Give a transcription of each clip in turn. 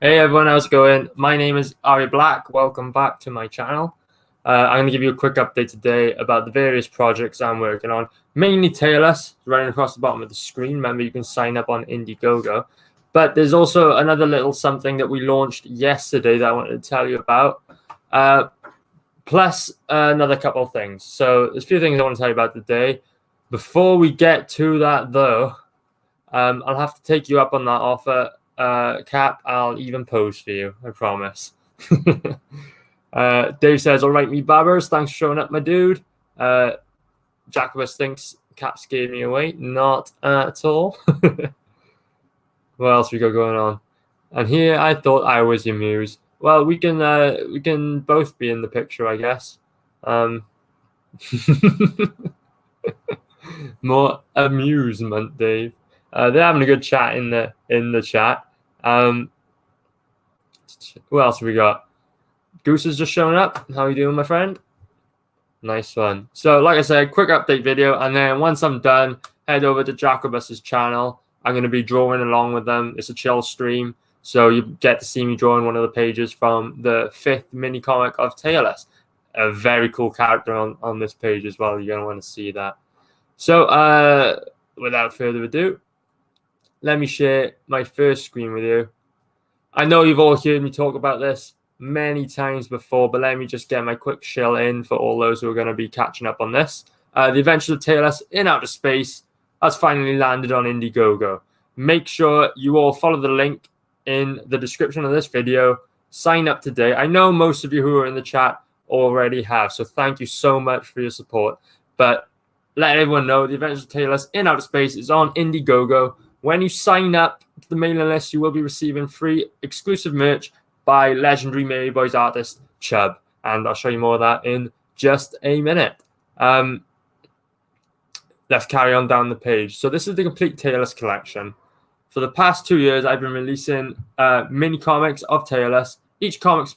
Hey everyone, how's it going? My name is Arya Black. Welcome back to my channel. I'm going to give you a quick update today about the various projects I'm working on. Mainly Tailless, running across the bottom of the screen. Remember, you can sign up on Indiegogo. But there's also another little something that we launched yesterday that I wanted to tell you about. Plus another couple of things. So there's a few things I want to tell you about today. Before we get to that though, I'll have to take you up on that offer. Cap, I'll even pose for you, I promise. Dave says, all right, me babbers, thanks for showing up, my dude. Jacobus thinks Cap scared me away. Not at all. What else we got going on? And here I thought I was your muse. Well, we can both be in the picture, I guess. More amusement, Dave. They're having a good chat in the chat. Who else have we got? Goose is just showing up. How are you doing, my friend? Nice one. So, like I said, quick update video, and then once I'm done, head over to Jacobus's channel. I'm going to be drawing along with them. It's a chill stream, so you get to see me drawing one of the pages from the 5th mini comic of Tailless. A very cool character on this page as well. You're going to want to see that. So, without further ado, let me share my first screen with you. I know you've all heard me talk about this many times before, but let me just get my quick shill in for all those who are going to be catching up on this. The Adventures of Tailless in Outer Space has finally landed on Indiegogo. Make sure you all follow the link in the description of this video. Sign up today. I know most of you who are in the chat already have, so thank you so much for your support. But let everyone know the Adventures of Tailless in Outer Space is on Indiegogo. When you sign up to the mailing list, you will be receiving free exclusive merch by legendary Mary Boys artist Chubb. And I'll show you more of that in just a minute. Let's carry on down the page. So this is the complete Tailless collection. For the past 2 years, I've been releasing mini comics of Tailless. Each comic's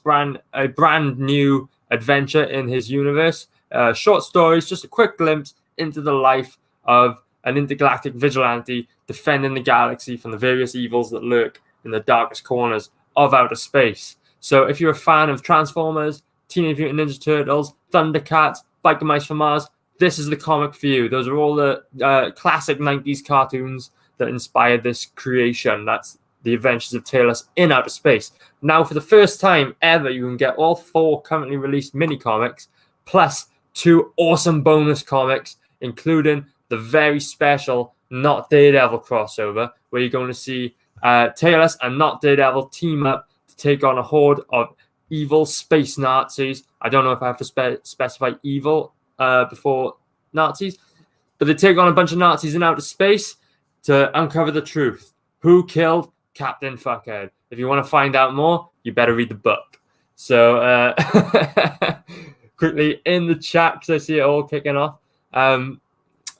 a brand new adventure in his universe. Short stories, just a quick glimpse into the life of an intergalactic vigilante defending the galaxy from the various evils that lurk in the darkest corners of outer space. So if you're a fan of Transformers, Teenage Mutant Ninja Turtles, Thundercats, Biker Mice from Mars, this is the comic for you. Those are all the classic 90s cartoons that inspired this creation. That's the Adventures of Tailless in Outer Space. Now, for the first time ever, you can get all 4 currently released mini comics, plus 2 awesome bonus comics, including the very special Not Daredevil crossover, where you're going to see Tailless and Not Daredevil team up to take on a horde of evil space Nazis. I don't know if I have to specify evil before Nazis, but they take on a bunch of Nazis in outer space to uncover the truth. Who killed Captain Fuckhead? If you want to find out more, you better read the book. So quickly in the chat, because I see it all kicking off.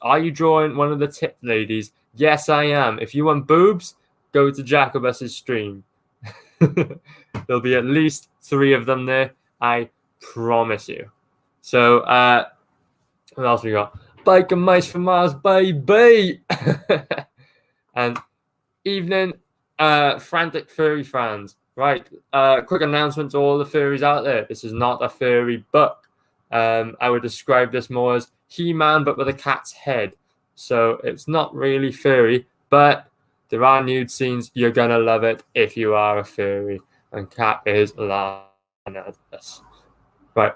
Are you drawing one of the tip ladies? Yes, I am. If you want boobs, go to Jacobus's stream. There'll be at least 3 of them there. I promise you. So, what else we got? Biker Mice from Mars, baby! And evening, frantic furry fans. Right, quick announcement to all the furries out there. This is not a furry book. I would describe this more as He-Man, but with a cat's head. So it's not really furry, but there are nude scenes. You're going to love it if you are a furry. And Cat is laughing at this. Right.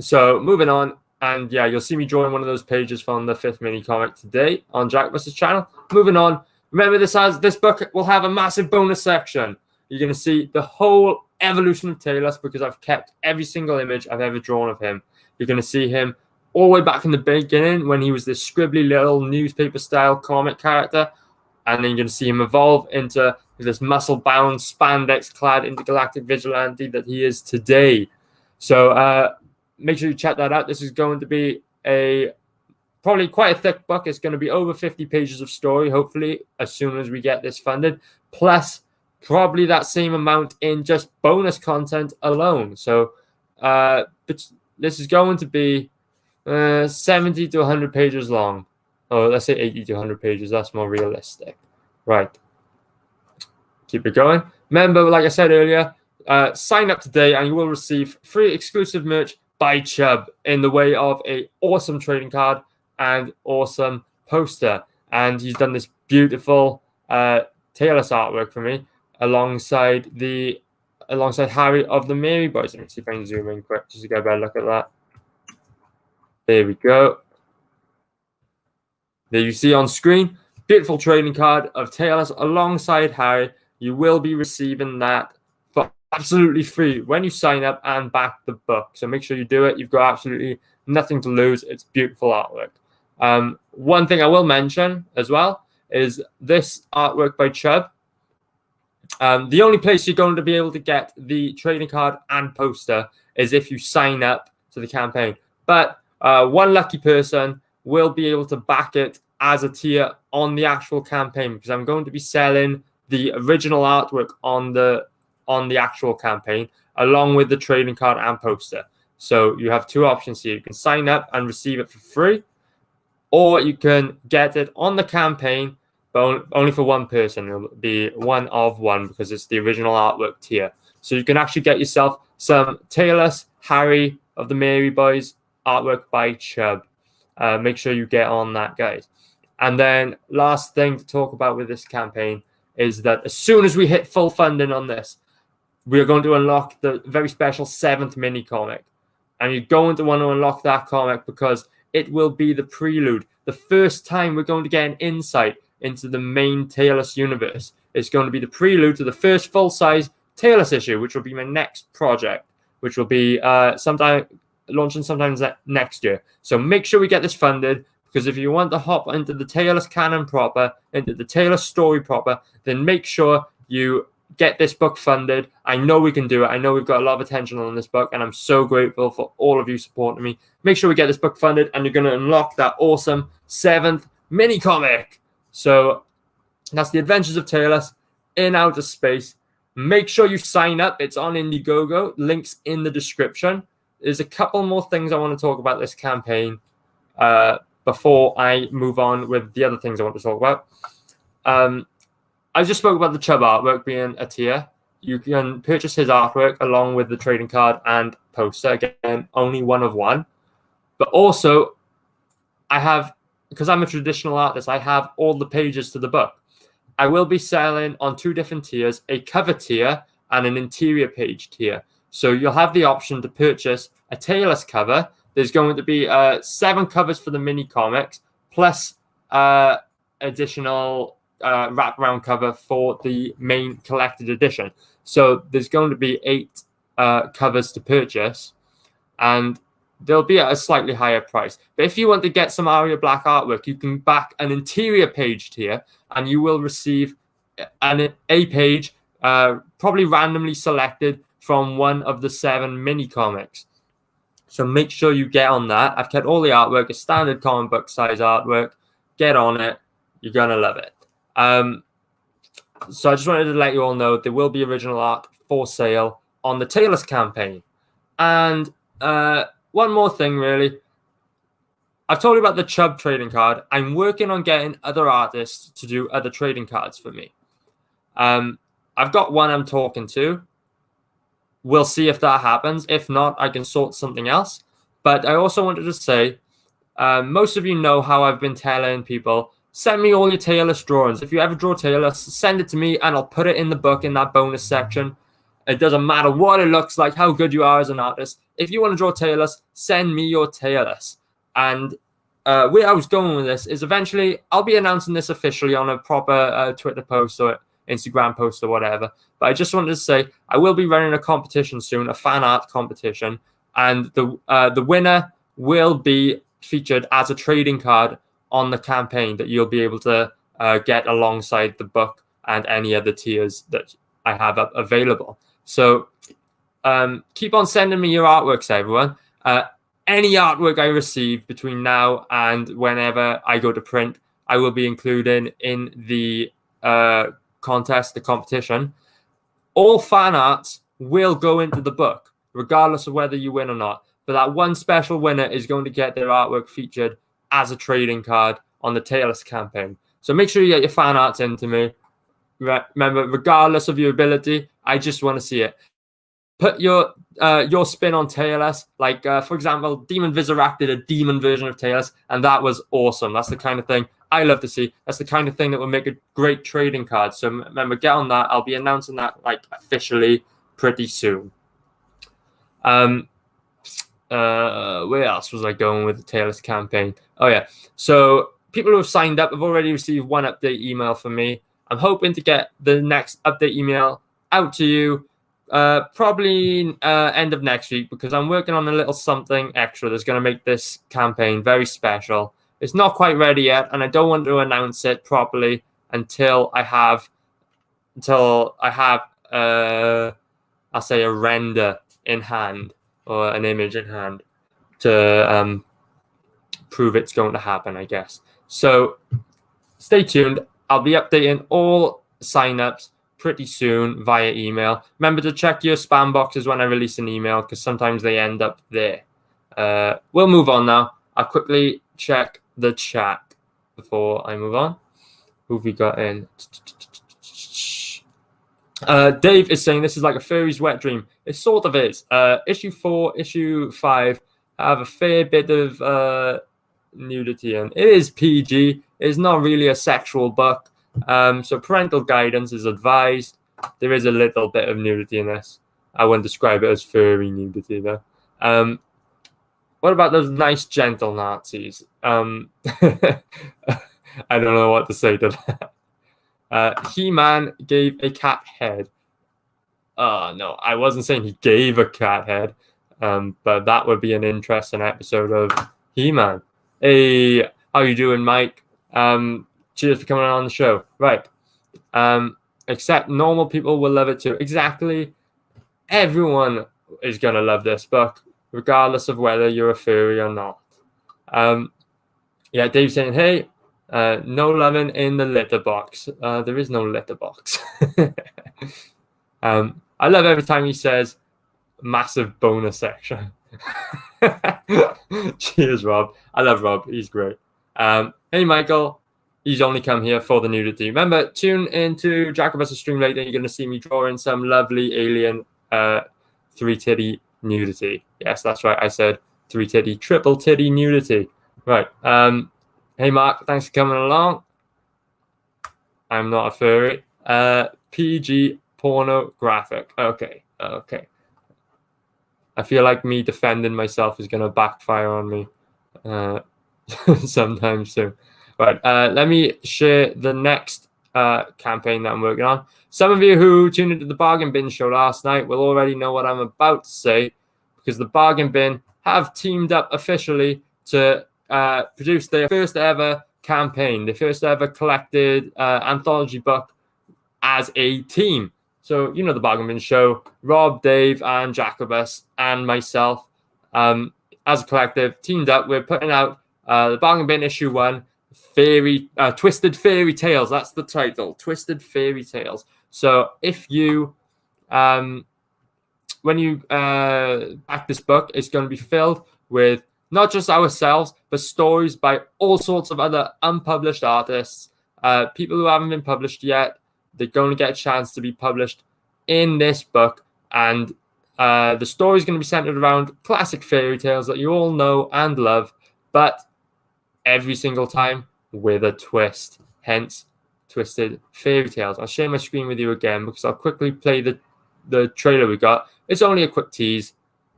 So moving on. And yeah, you'll see me drawing one of those pages from the 5th mini comic today on Jacobus's channel. Moving on. Remember, this book will have a massive bonus section. You're going to see the whole evolution of Tailless because I've kept every single image I've ever drawn of him. You're going to see him all the way back in the beginning when he was this scribbly little newspaper-style comic character. And then you're going to see him evolve into this muscle-bound, spandex-clad intergalactic vigilante that he is today. So make sure you check that out. This is going to be probably quite a thick book. It's going to be over 50 pages of story, hopefully, as soon as we get this funded. Plus, probably that same amount in just bonus content alone. So this is going to be 70 to 100 pages long. Oh, let's say 80 to 100 pages. That's more realistic. Right. keep it going. Remember, like I said earlier, sign up today and you will receive free exclusive merch by Chubb in the way of a awesome trading card and awesome poster. And he's done this beautiful Taylor's artwork for me alongside Harry of the Mary Boys. Let me see if I can zoom in quick just to get a better look at that. There we go. There you see on screen, beautiful trading card of Taylor's alongside Harry. You will be receiving that for absolutely free when you sign up and back the book. So make sure you do it. You've got absolutely nothing to lose. It's beautiful artwork. One thing I will mention as well is this artwork by Chubb. The only place you're going to be able to get the trading card and poster is if you sign up to the campaign. But one lucky person will be able to back it as a tier on the actual campaign, because I'm going to be selling the original artwork on the actual campaign along with the trading card and poster. So you have two options here. You can sign up and receive it for free, or you can get it on the campaign, but only for one person. It'll be one of one because it's the original artwork tier. So you can actually get yourself some Taylor's Harry of the Mary Boys artwork by Chubb. Make sure you get on that, guys. And then last thing to talk about with this campaign is that as soon as we hit full funding on this, we are going to unlock the very special 7th mini comic. And you're going to want to unlock that comic because it will be the prelude. The first time we're going to get an insight into the main Taylor's universe. It's going to be the prelude to the first full-size Taylor's issue, which will be my next project, which will be launching sometime next year. So make sure we get this funded, because if you want to hop into the Taylor's canon proper, into the Taylor's story proper, then make sure you get this book funded. I know we can do it. I know we've got a lot of attention on this book, and I'm so grateful for all of you supporting me. Make sure we get this book funded, and you're going to unlock that awesome 7th mini comic. So that's The Adventures of Taylor's in Outer Space. Make sure you sign up. It's on Indiegogo. Links in the description. There's a couple more things I want to talk about this campaign before I move on with the other things I want to talk about. I just spoke about the Chubb artwork being a tier. You can purchase his artwork along with the trading card and poster. Again, only one of one. But also, I have, because I'm a traditional artist, I have all the pages to the book. I will be selling on 2 different tiers, a cover tier and an interior page tier. So you'll have the option to purchase a Taylor's cover. There's going to be 7 covers for the mini comics, plus additional wraparound cover for the main collected edition. So there's going to be 8 covers to purchase, and they'll be at a slightly higher price. But if you want to get some Arya Black artwork, you can back an interior page tier, and you will receive a page probably randomly selected from one of the 7 mini comics. So make sure you get on that. I've kept all the artwork, a standard comic book size artwork. Get on it. You're going to love it. So I just wanted to let you all know there will be original art for sale on the Taylor's campaign. And one more thing, really. I've told you about the Chubb trading card. I'm working on getting other artists to do other trading cards for me. I've got one I'm talking to. We'll see if that happens. If not, I can sort something else. But I also wanted to say, most of you know how I've been telling people, send me all your Taylor's drawings. If you ever draw Taylor's, send it to me and I'll put it in the book in that bonus section. It doesn't matter what it looks like, how good you are as an artist. If you want to draw Taylor's, send me your Taylor's. And where I was going with this is eventually I'll be announcing this officially on a proper Twitter post or Instagram post or whatever. But I just wanted to say I will be running a competition soon, a fan art competition, and the winner will be featured as a trading card on the campaign that you'll be able to get alongside the book and any other tiers that I have available. So keep on sending me your artworks, everyone. Any artwork I receive between now and whenever I go to print, I will be including in the contest, the competition. All fan arts will go into the book, regardless of whether you win or not. But that one special winner is going to get their artwork featured as a trading card on the Taylor's campaign. So make sure you get your fan arts into me. Remember, regardless of your ability, I just want to see it. Put your spin on TLS. Like, for example, Demon Vizirac did a demon version of TLS, and that was awesome. That's the kind of thing I love to see. That's the kind of thing that will make a great trading card. So remember, get on that. I'll be announcing that like officially pretty soon. Where else was I going with the TLS campaign? Oh yeah. So people who have signed up have already received one update email from me. I'm hoping to get the next update email out to you probably end of next week, because I'm working on a little something extra that's going to make this campaign very special. It's not quite ready yet, and I don't want to announce it properly until I have I'll say a render in hand, or an image in hand, to prove it's going to happen, I guess. So stay tuned. I'll be updating all signups pretty soon via email. Remember to check your spam boxes when I release an email, because sometimes they end up there. We'll move on now. I'll quickly check the chat before I move on. Who have we got in? Dave is saying this is like a furry's wet dream. It sort of is. Issue 4, issue 5 have a fair bit of nudity, and it is PG. It's not really a sexual book. So parental guidance is advised. There is a little bit of nudity in this. I wouldn't describe it as furry nudity though. What about those nice gentle Nazis? I don't know what to say to that. He-Man gave a cat head. No, I wasn't saying he gave a cat head. But that would be an interesting episode of He-Man. Hey, how you doing, Mike? Cheers for coming on the show. Right. Except normal people will love it too. Exactly. Everyone is going to love this book, regardless of whether you're a furry or not. Yeah, Dave's saying, hey, no loving in the litter box. There is no litter box. I love every time he says massive bonus section. Cheers, Rob. I love Rob. He's great. Hey, Michael. He's only come here for the nudity. Remember, tune into Jacobus' stream later. You're going to see me drawing some lovely alien three-titty nudity. Yes, that's right. I said three-titty, triple-titty nudity. Right. Hey, Mark. Thanks for coming along. I'm not a furry. PG pornographic. Okay. I feel like me defending myself is going to backfire on me sometime soon. Right, let me share the next campaign that I'm working on. Some of you who tuned into the Bargain Bin show last night will already know what I'm about to say, because the Bargain Bin have teamed up officially to produce their first ever campaign, the first ever collected anthology book as a team. So, you know, the Bargain Bin show, Rob, Dave, and Jacobus, and myself, as a collective, teamed up. We're putting out the Bargain Bin issue 1, Twisted Fairy Tales. That's the title, Twisted Fairy Tales. So if you, when you back this book, it's going to be filled with not just ourselves, but stories by all sorts of other unpublished artists, people who haven't been published yet. They're going to get a chance to be published in this book, and the story is going to be centered around classic fairy tales that you all know and love, but every single time with a twist, hence Twisted Fairy Tales. I'll share my screen with you again because I'll quickly play the trailer we got. It's only a quick tease.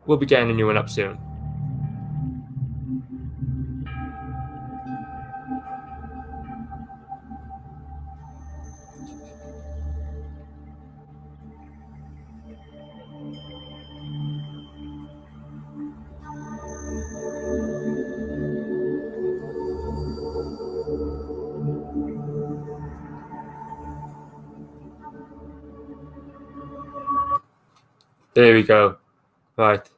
We'll be getting a new one up soon. There we go. Right.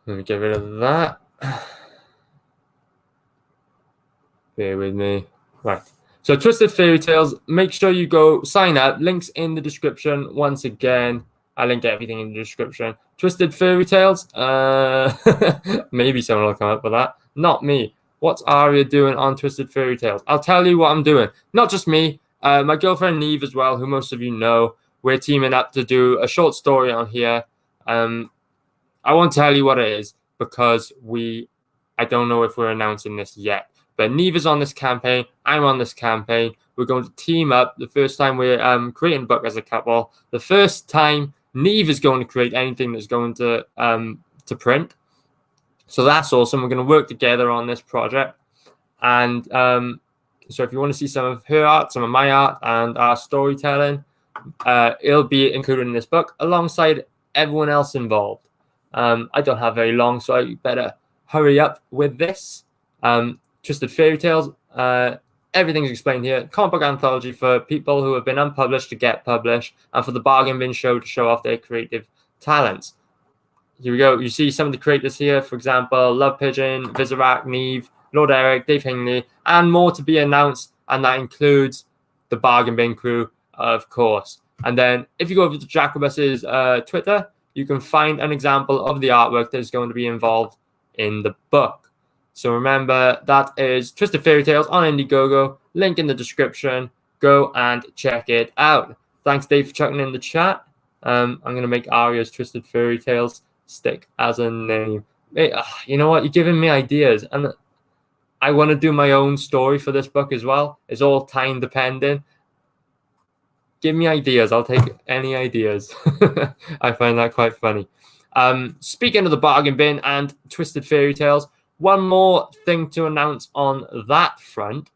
Let me get rid of that. Bear with me. Right. So Twisted Fairy Tales, make sure you go sign up. Links in the description. Once again, I link everything in the description. Twisted Fairy Tales. Maybe someone will come up with that. Not me. What's Arya doing on Twisted Fairy Tales? I'll tell you what I'm doing. Not just me. My girlfriend Neve as well, who most of you know, we're teaming up to do a short story on here. I won't tell you what it is because I don't know if we're announcing this yet. But Neve is on this campaign. I'm on this campaign. We're going to team up. The first time we're creating a book as a couple. The first time Neve is going to create anything that's going to print. So that's awesome. We're going to work together on this project. And so if you want to see some of her art, some of my art, and our storytelling, it'll be included in this book alongside everyone else involved. I don't have very long, so I better hurry up with this. Twisted Fairy Tales, everything's explained here. Comic book anthology for people who have been unpublished to get published, and for the Bargain Bin Show to show off their creative talents. Here we go. You see some of the creators here, for example, Love Pigeon, Visarak, Neve, Lord Eric, Dave Hingley, and more to be announced, and that includes the Bargain Bin crew, of course. And then if you go over to Jacobus's Twitter, you can find an example of the artwork that is going to be involved in the book. So remember, that is Twisted Fairy Tales on Indiegogo. Link in the description. Go and check it out. Thanks, Dave, for checking in the chat. I'm going to make Arya's Twisted Fairy Tales stick as a name. Hey, you know what? You're giving me ideas. And I want to do my own story for this book as well. It's all time dependent. Give me ideas. I'll take any ideas. I find that quite funny. Speaking of the Bargain Bin and Twisted Fairy Tales, one more thing to announce on that front.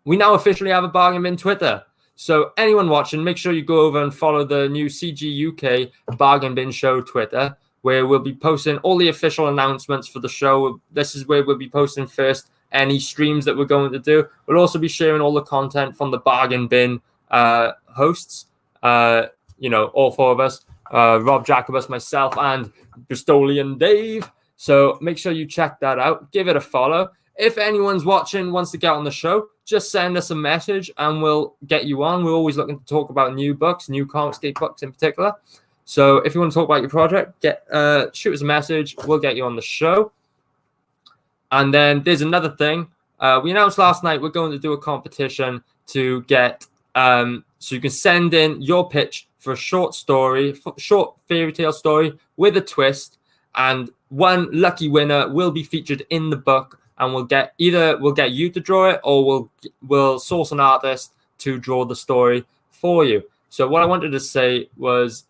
We now officially have a Bargain Bin Twitter. So anyone watching, make sure you go over and follow the new CG UK Bargain Bin Show Twitter, where we'll be posting all the official announcements for the show. This is where we'll be posting first any streams that we're going to do. We'll also be sharing all the content from the Bargain Bin hosts. All four of us, Rob, Jacobus, myself, and Bristolian Dave. So make sure you check that out. Give it a follow. If anyone's watching wants to get on the show, just send us a message and we'll get you on. We're always looking to talk about new books, new Comicscape books in particular. So if you want to talk about your project, shoot us a message. We'll get you on the show. And then there's another thing. We announced last night we're going to do a competition to get so you can send in your pitch for a short fairy tale story with a twist, and one lucky winner will be featured in the book, and we'll get you to draw it, or we'll source an artist to draw the story for you. So what I wanted to say was,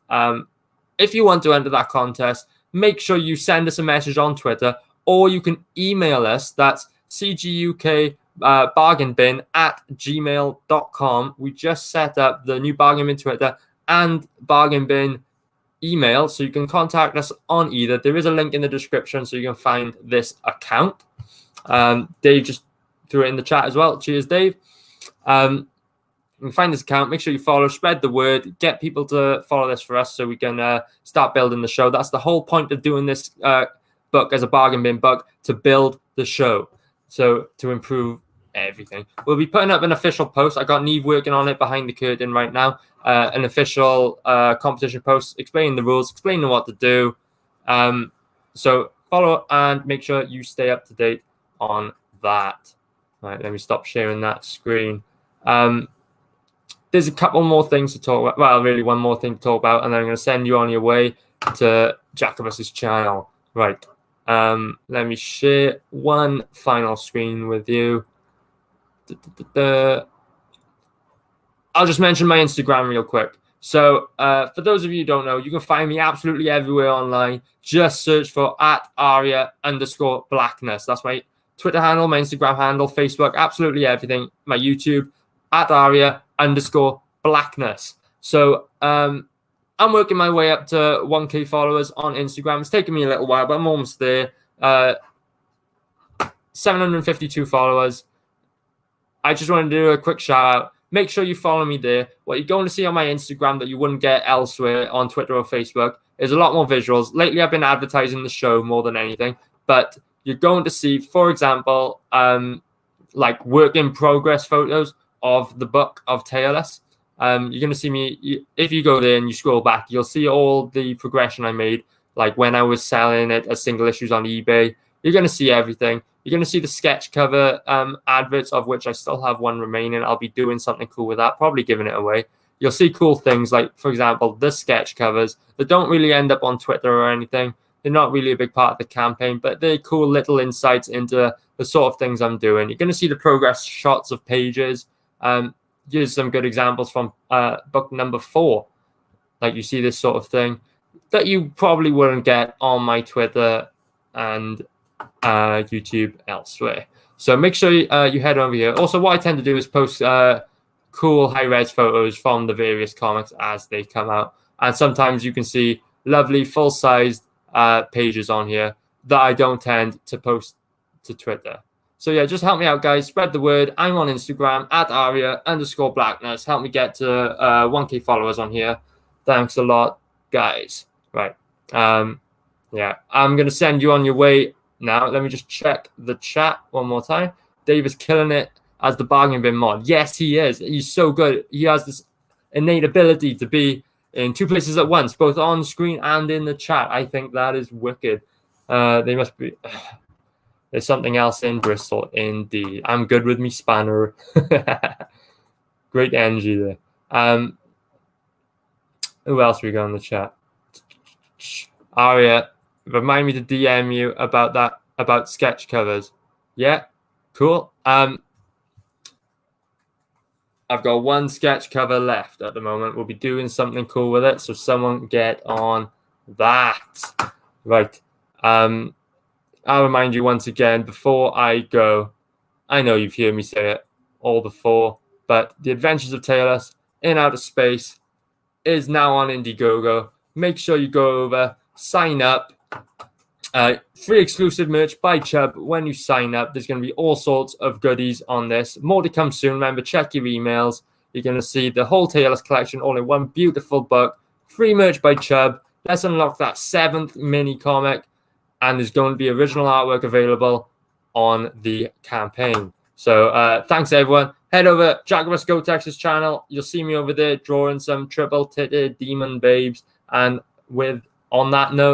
if you want to enter that contest, make sure you send us a message on Twitter, or you can email us. That's cgukbargainbin@gmail.com. We just set up the new Bargain Bin Twitter and Bargain Bin email, so you can contact us on either. There is a link in the description so you can find this account. Dave just threw it in the chat as well. Cheers, Dave. You can find this account. Make sure you follow, spread the word, get people to follow this for us so we can start building the show. That's the whole point of doing this book as a Bargain Bin book, to build the show, so to improve everything. We'll be putting up an official post. I got Neve working on it behind the curtain right now. An official competition post explaining the rules, explaining what to do. So follow and make sure you stay up to date on that. All right, let me stop sharing that screen. There's a couple more things to talk about. Well, really one more thing to talk about, and then I'm going to send you on your way to Jacobus's channel. Right. Let me share one final screen with you. I'll just mention my Instagram real quick. So for those of you who don't know, you can find me absolutely everywhere online. Just search for @Arya_blackness. That's my Twitter handle, my Instagram handle, Facebook, absolutely everything. My YouTube, @Arya_blackness. So I'm working my way up to 1K followers on Instagram. It's taken me a little while, but I'm almost there. 752 followers. I just want to do a quick shout out. Make sure you follow me there. What you're going to see on my Instagram that you wouldn't get elsewhere on Twitter or Facebook is a lot more visuals. Lately, I've been advertising the show more than anything, but you're going to see, for example, like work in progress photos of the book of Tailless. You're going to see me, if you go there and you scroll back, you'll see all the progression I made, like when I was selling it as single issues on eBay. You're going to see everything. You're going to see the sketch cover adverts, of which I still have one remaining. I'll be doing something cool with that, probably giving it away. You'll see cool things like, for example, the sketch covers that don't really end up on Twitter or anything. They're not really a big part of the campaign, but they're cool little insights into the sort of things I'm doing. You're going to see the progress shots of pages. Here's some good examples from book number 4. Like, you see this sort of thing that you probably wouldn't get on my Twitter and YouTube elsewhere. So make sure you head over here. Also, what I tend to do is post cool high-res photos from the various comics as they come out. And sometimes you can see lovely full-sized pages on here that I don't tend to post to Twitter. So yeah, just help me out, guys. Spread the word. I'm on Instagram at Arya_Blackness. Help me get to 1K followers on here. Thanks a lot, guys. Right. Yeah, I'm going to send you on your way now. Let me just check the chat one more time. Dave is killing it as the bargain bin mod. Yes, he is. He's so good. He has this innate ability to be in 2 places at once, both on screen and in the chat. I think that is wicked. They must be... There's something else in Bristol, indeed. I'm good with me spanner. Great energy there. Who else we got in the chat? Arya, remind me to DM you about that, about sketch covers. Yeah, cool. I've got 1 sketch cover left at the moment. We'll be doing something cool with it, so someone get on that. Right. I'll remind you once again, before I go, I know you've heard me say it all before, but The Adventures of Taylor in Outer Space is now on Indiegogo. Make sure you go over, sign up. Free exclusive merch by Chubb when you sign up. There's going to be all sorts of goodies on this. More to come soon. Remember, check your emails. You're going to see the whole Taylor collection all in one beautiful book. Free merch by Chubb. Let's unlock that 7th mini comic. And there's going to be original artwork available on the campaign. So thanks, everyone. Head over Jacobus Go Texas channel. You'll see me over there drawing some triple-titted demon babes. And on that note,